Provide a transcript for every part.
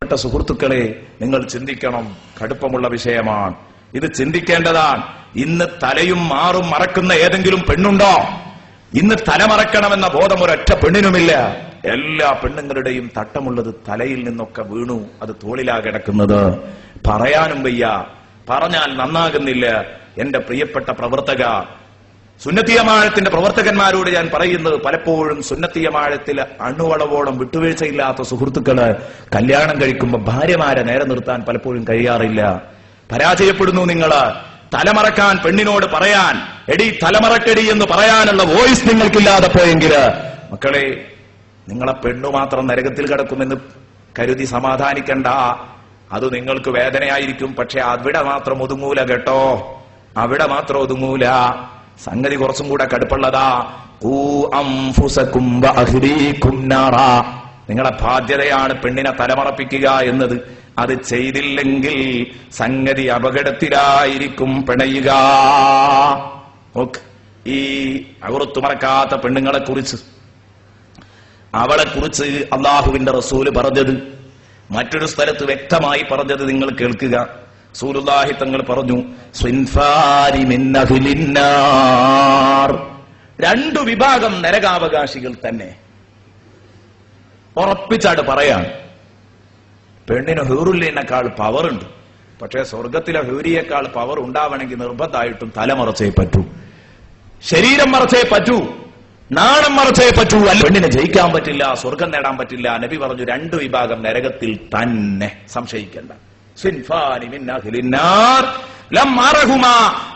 സുഹൃത്തുക്കളെ, നിങ്ങൾ ചിന്തിക്കണം. കടുപ്പമുള്ള വിഷയമാണ് ഇത്, ചിന്തിക്കേണ്ടതാണ്. ഇന്ന് തലയും മാറും മറക്കുന്ന ഏതെങ്കിലും പെണ്ണുണ്ടോ? ഇന്ന് തലമറക്കണമെന്ന ബോധം ഒരൊറ്റ പെണ്ണിനുമില്ല. എല്ലാ പെണ്ണുങ്ങളുടെയും തട്ടമുള്ളത് തലയിൽ നിന്നൊക്കെ വീണു, അത് തോളിലാ കിടക്കുന്നത്. പറയാനും വയ്യ, പറഞ്ഞാൽ നന്നാകുന്നില്ല. എന്റെ പ്രിയപ്പെട്ട പ്രവർത്തക, സുന്നത്തിയമാഴത്തിന്റെ പ്രവർത്തകന്മാരോട് ഞാൻ പറയുന്നത്, പലപ്പോഴും സുന്നത്തിയമാഴത്തിൽ അണുവളവോളം വിട്ടുവീഴ്ചയില്ലാത്ത സുഹൃത്തുക്കള് കല്യാണം കഴിക്കുമ്പോൾ ഭാര്യമാരെ നേരെ നിർത്താൻ പലപ്പോഴും കഴിയാറില്ല. പരാജയപ്പെടുന്നു. നിങ്ങള് തലമറക്കാൻ പെണ്ണിനോട് പറയാൻ, എടി തലമറക്കടി എന്ന് പറയാനുള്ള വോയിസ് നിങ്ങൾക്കില്ലാതെ പോയെങ്കില്, മക്കളെ, നിങ്ങളെ പെണ്ണു മാത്രം നരകത്തിൽ കിടക്കുമെന്ന് കരുതി സമാധാനിക്കണ്ട. അത് നിങ്ങൾക്ക് വേദനയായിരിക്കും. പക്ഷെ അവിടെ മാത്രം ഒതുങ്ങൂല കേട്ടോ, അവിടെ മാത്രം ഒതുങ്ങൂല. സംഗതി കുറച്ചും കൂടെ കടുപ്പുള്ളതാ. ഖൂ അൻഫുസകും വഅഹ്ലീകും നാറാ. നിങ്ങളെ ബാധ്യതയാണ് പെണ്ണിനെ തലമറപ്പിക്കുക എന്നത്. അത് ചെയ്തില്ലെങ്കിൽ സംഗതി അപകടത്തിലായിരിക്കും പിണയുക. ഈ ഔറത്ത് മറക്കാത്ത പെണ്ണുങ്ങളെ കുറിച്ച്, അവളെ കുറിച്ച് അള്ളാഹുവിന്റെ റസൂല് പറഞ്ഞത്, മറ്റൊരു സ്ഥലത്ത് വ്യക്തമായി പറഞ്ഞത് നിങ്ങൾ കേൾക്കുക. റസൂലുള്ളാഹി തങ്ങൾ പറഞ്ഞു, സ്വിൻഫാരി മിൻ അഹ്ലിന്നാർ. രണ്ടു വിഭാഗം നരകാവകാശികൾ തന്നെ. ഉറപ്പിച്ചാട് പറയാണ്. പെണ്ണിന് ഹൂറുല്ലിനേക്കാൾ പവറുണ്ട്. പക്ഷേ സ്വർഗത്തിലെ ഹൂരിയേക്കാൾ പവർ ഉണ്ടാവണമെങ്കിൽ നിർബന്ധമായിട്ടും തലമറച്ചേ പറ്റൂ, ശരീരം മറച്ചേ പറ്റൂ, നാണം മറച്ചേ പറ്റൂ. അല്ല, പെണ്ണിനെ ജയിക്കാൻ പറ്റില്ല, സ്വർഗം നേടാൻ പറ്റില്ല. നബി പറഞ്ഞു, രണ്ടു വിഭാഗം നരകത്തിൽ തന്നെ, സംശയിക്കേണ്ട.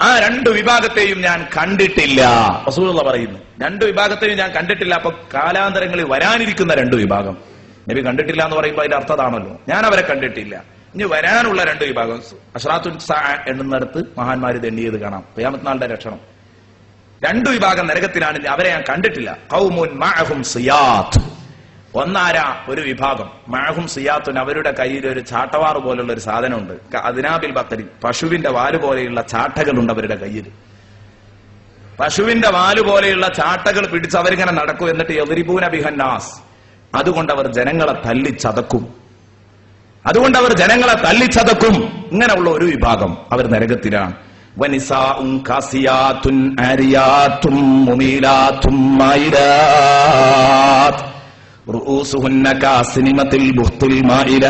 ആ രണ്ടു വിഭാഗത്തെയും ഞാൻ കണ്ടിട്ടില്ല. റസൂലുള്ളാഹി പറയുന്നു, രണ്ടു വിഭാഗത്തെയും ഞാൻ കണ്ടിട്ടില്ല. അപ്പൊ കാലാന്തരങ്ങളിൽ വരാനിരിക്കുന്ന രണ്ടു വിഭാഗം നബി കണ്ടിട്ടില്ല എന്ന് പറയുമ്പോൾ അതിന്റെ അർത്ഥതാണല്ലോ, ഞാൻ അവരെ കണ്ടിട്ടില്ല. ഇനി വരാനുള്ള രണ്ടു വിഭാഗം, അശ്റാത്തുൽ സാ എണ്ണുന്നിടത്ത് മഹാന്മാര് എണ്ണിയത് കാണാം. ഖിയാമത്ത് നാളിന്റെ ലക്ഷണം. രണ്ടു വിഭാഗം നരകത്തിലാണ്, അവരെ ഞാൻ കണ്ടിട്ടില്ല. ഖൗമുൻ മഅഹും സിയാത്ത്. ഒന്നാരാ ഒരു വിഭാഗം, മഅഹും സിയാത്തുൻ, അവരുടെ കയ്യിൽ ഒരു ചാട്ടവാറ് പോലുള്ള ഒരു സാധനമുണ്ട്. അദ്നാബിൽ ബഖരി, പശുവിന്റെ വാല് പോലെയുള്ള ചാട്ടകളുണ്ട് അവരുടെ കയ്യിൽ. പശുവിന്റെ വാല് പോലെയുള്ള ചാട്ടകൾ പിടിച്ച് അവരിങ്ങനെ നടക്കും. എന്നിട്ട് യദ്രിബൂന ബിഹന്നാസ്, അതുകൊണ്ട് അവർ ജനങ്ങളെ തല്ലിച്ചതക്കും. ഇങ്ങനെയുള്ള ഒരു വിഭാഗം അവർ നരകത്തിലാണ്. വനിസാഉൻ കാസിയാത്തുൻ ആരിയാത്തും മുമീലാത്തും മൈലാത്ത് റൂസുഹുന്ന കാസിനിമത്തിൽ ബുഖ്തുൽ മാഇല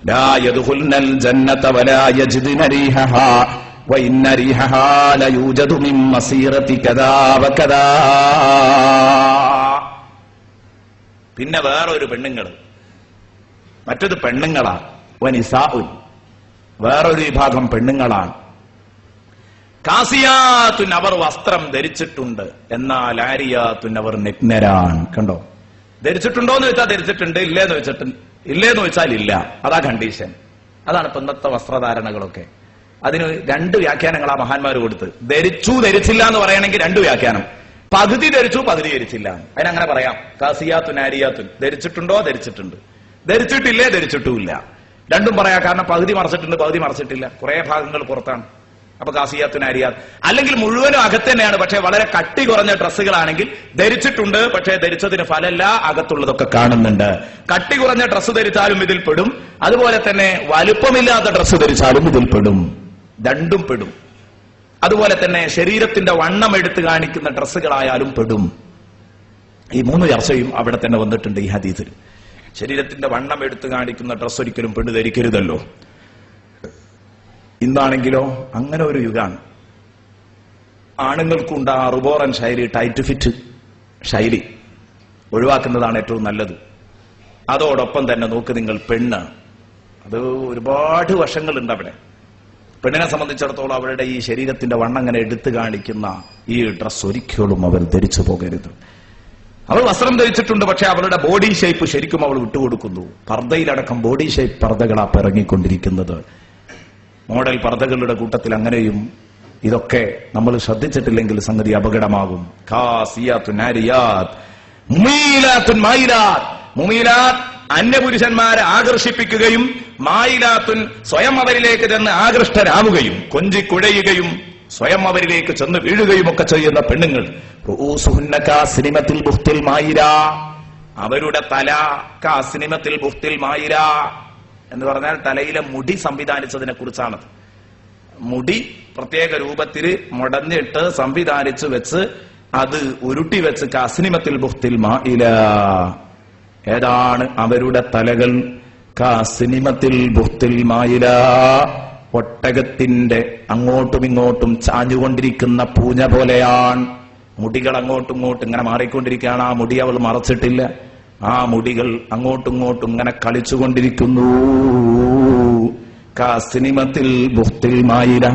ലാ യദ്ഖുൽനൽ ജന്നത വലാ യജിദ്ന റീഹഹാ വഇന്ന റീഹഹാ ലയൂജദു മിൻ മസീറതി കദാ വകദാ. പിന്നെ വേറൊരു പെണ്ണുങ്ങൾ, മറ്റൊരു പെണ്ണുങ്ങളാണ്. വനിസാഉൻ, വേറൊരു വിഭാഗം പെണ്ണുങ്ങളാണ്. കാസിയാത്തുൻ, അവർ വസ്ത്രം ധരിച്ചിട്ടുണ്ട്. എന്നാൽ ആരിയാത്തുൻ, അവർ നഗ്നരാണ്. കണ്ടോ? ധരിച്ചിട്ടുണ്ടോ എന്ന് വെച്ചാൽ ധരിച്ചിട്ടുണ്ട്, ഇല്ലേന്ന് വെച്ചാൽ ഇല്ല. അതാ കണ്ടീഷൻ. അതാണ് ഇപ്പൊ ഇന്നത്തെ വസ്ത്രധാരണകളൊക്കെ. അതിന് രണ്ട് വ്യാഖ്യാനങ്ങളാ മഹാന്മാർ കൊടുത്ത്. ധരിച്ചു ധരിച്ചില്ല എന്ന് പറയണമെങ്കിൽ രണ്ട് വ്യാഖ്യാനം. പകുതി ധരിച്ചു, പകുതി ധരിച്ചില്ല. അതിനങ്ങനെ പറയാം. കാസിയാത്തുൻ ആരിയാത്തുൻ, ധരിച്ചിട്ടുണ്ടോ, ധരിച്ചിട്ടുണ്ട്, ധരിച്ചിട്ടില്ലേ, ധരിച്ചിട്ടുമില്ല. രണ്ടും പറയാം. കാരണം പകുതി മറച്ചിട്ടുണ്ട്, പകുതി മറച്ചിട്ടില്ല, കുറെ ഭാഗങ്ങൾ പുറത്താണ്. അപ്പൊ കാസിയാത്തുൻ ആരിയാത്ത്. അല്ലെങ്കിൽ മുഴുവനും അകത്ത് തന്നെയാണ്, പക്ഷെ വളരെ കട്ടി കുറഞ്ഞ ഡ്രസ്സുകളാണെങ്കിൽ ധരിച്ചിട്ടുണ്ട്, പക്ഷേ ധരിച്ചതിന് ഫലമല്ല, അകത്തുള്ളതൊക്കെ കാണുന്നുണ്ട്. കട്ടി കുറഞ്ഞ ഡ്രസ്സ് ധരിച്ചാലും ഇതിൽ പെടും, അതുപോലെ തന്നെ വലുപ്പമില്ലാത്ത ഡ്രസ്സ് ധരിച്ചാലും ഇതിൽ പെടും. രണ്ടും പെടും. അതുപോലെ തന്നെ ശരീരത്തിന്റെ വണ്ണം എടുത്തു കാണിക്കുന്ന ഡ്രസ്സുകളായാലും പെടും. ഈ മൂന്ന് ചർച്ചയും അവിടെ തന്നെ വന്നിട്ടുണ്ട് ഈ ഹദീസിൽ. ശരീരത്തിന്റെ വണ്ണം എടുത്തു കാണിക്കുന്ന ഡ്രസ്സ് ഒരിക്കലും പെണ്ണ് ധരിക്കരുതല്ലോ. ഇന്നാണെങ്കിലോ അങ്ങനെ ഒരു യുഗമാണ്. ആണുങ്ങൾക്കുണ്ട് ആ റുബോറൻ ശൈലി, ടൈറ്റ് ഫിറ്റ് ശൈലി ഒഴിവാക്കുന്നതാണ് ഏറ്റവും നല്ലത്. അതോടൊപ്പം തന്നെ നോക്ക് നിങ്ങൾ, പെണ്ണ്, അത് ഒരുപാട് വശങ്ങളുണ്ട് അവിടെ. പെണ്ണിനെ സംബന്ധിച്ചിടത്തോളം അവരുടെ ഈ ശരീരത്തിന്റെ വണ്ണം അങ്ങനെ എടുത്തു കാണിക്കുന്ന ഈ ഡ്രസ് ഒരിക്കലും അവർ ധരിച്ചു പോകരുത്. അവൾ വസ്ത്രം ധരിച്ചിട്ടുണ്ട്, പക്ഷെ അവളുടെ ബോഡി ഷേപ്പ് ശരിക്കും അവൾ വിട്ടുകൊടുക്കുന്നു. പർദ്ദയിലടക്കം ബോഡി ഷേപ്പ് പർദ്ദകളാ ഇറങ്ങിക്കൊണ്ടിരിക്കുന്നത്. മോഡൽ പർദ്ദകളുടെ കൂട്ടത്തിൽ അങ്ങനെയും. ഇതൊക്കെ നമ്മൾ ശ്രദ്ധിച്ചിട്ടില്ലെങ്കിൽ സംഗതി അപകടമാകും. കാസിയാത്തുൻ ആരിയാത്ത്, മുമീലാത്തുൻ മായിലാത്ത്. മുമീലാത്ത് അന്യപുരുഷന്മാരെ ആകർഷിപ്പിക്കുകയും, മായിലാത്തുൻ സ്വയം അവരിലേക്ക് ചെന്ന് ആകൃഷ്ടരാവുകയും, കൊഞ്ചിക്കുഴയുകയും സ്വയം അവരിലേക്ക് ചെന്ന് വീഴുകയും ഒക്കെ ചെയ്യുന്ന പെണ്ണുങ്ങൾ. റൂസുഹുന്ന കാസിനിമത്തിൽ ബുഖ്തിൽ മായില, അവരുടെ തല കാസിനിമത്തിൽ ബുഖ്തിൽ മായില, എന്ന് പറഞ്ഞാൽ തലയിലെ മുടി സംവിധാനിച്ചതിനെ കുറിച്ചാണത്. മുടി പ്രത്യേക രൂപത്തിൽ മുടഞ്ഞിട്ട് സംവിധാനിച്ചു വെച്ച് അത് ഉരുട്ടി വെച്ച് കാസ്നിമത്തിൽ ബുഖ്തിൽ മാഇല. ഏതാണ് അവരുടെ തലകൾ? കാസ്നിമത്തിൽ ബുഖ്തിൽ മാഇല, ഒട്ടകത്തിന്റെ അങ്ങോട്ടും ഇങ്ങോട്ടും ചാഞ്ഞുകൊണ്ടിരിക്കുന്ന പൂഞ്ഞ പോലെയാണ്. മുടികൾ അങ്ങോട്ടും ഇങ്ങോട്ടും ഇങ്ങനെ മാറിക്കൊണ്ടിരിക്കുകയാണ്. ആ മുടി അവൾ മറച്ചിട്ടില്ല. ആ മുടികൾ അങ്ങോട്ടും ഇങ്ങോട്ടും ഇങ്ങനെ കളിച്ചുകൊണ്ടിരിക്കുന്നു. കാസ്നിമത്തിൽ ബുഖ്തിൽ മാഇല.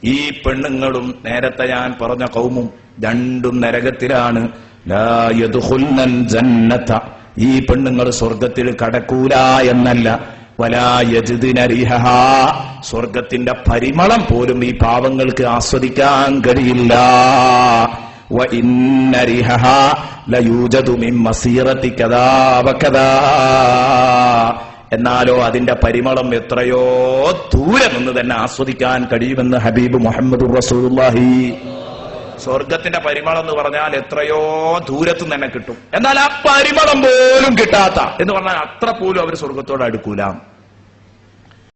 ഈ പെണ്ണുങ്ങളും നേരത്തെ ഞാൻ പറഞ്ഞ ഖൗമും രണ്ടും നരകത്തിലാണ്. ലാ യദ്ഖുൽനൽ ജന്നത, ഈ പെണ്ണുങ്ങൾ സ്വർഗത്തിൽ കടക്കൂല എന്നല്ല, വലാ യജിദ്ന റിഹഹാ, സ്വർഗത്തിന്റെ പരിമളം പോലും ഈ പാവങ്ങൾക്ക് ആസ്വദിക്കാൻ കഴിയില്ല. വ ഇന്ന റിഹഹാ ലയൂജദു മിൻ മസീറതി കദാ വകദാ, എന്നാലോ അതിന്റെ പരിമളം എത്രയോ ദൂരെ നിന്ന് തന്നെ ആസ്വദിക്കാൻ കഴിയുമെന്ന് ഹബീബ് മുഹമ്മദ് റസൂലുള്ളാഹി. സ്വർഗത്തിന്റെ പരിമളം എന്ന് പറഞ്ഞാൽ എത്രയോ ദൂരത്തു തന്നെ കിട്ടും. എന്നാൽ ആ പരിമളം പോലും കിട്ടാത്ത എന്ന് പറഞ്ഞാൽ അത്ര പോലും അവർ സ്വർഗത്തോട് അടുക്കൂല.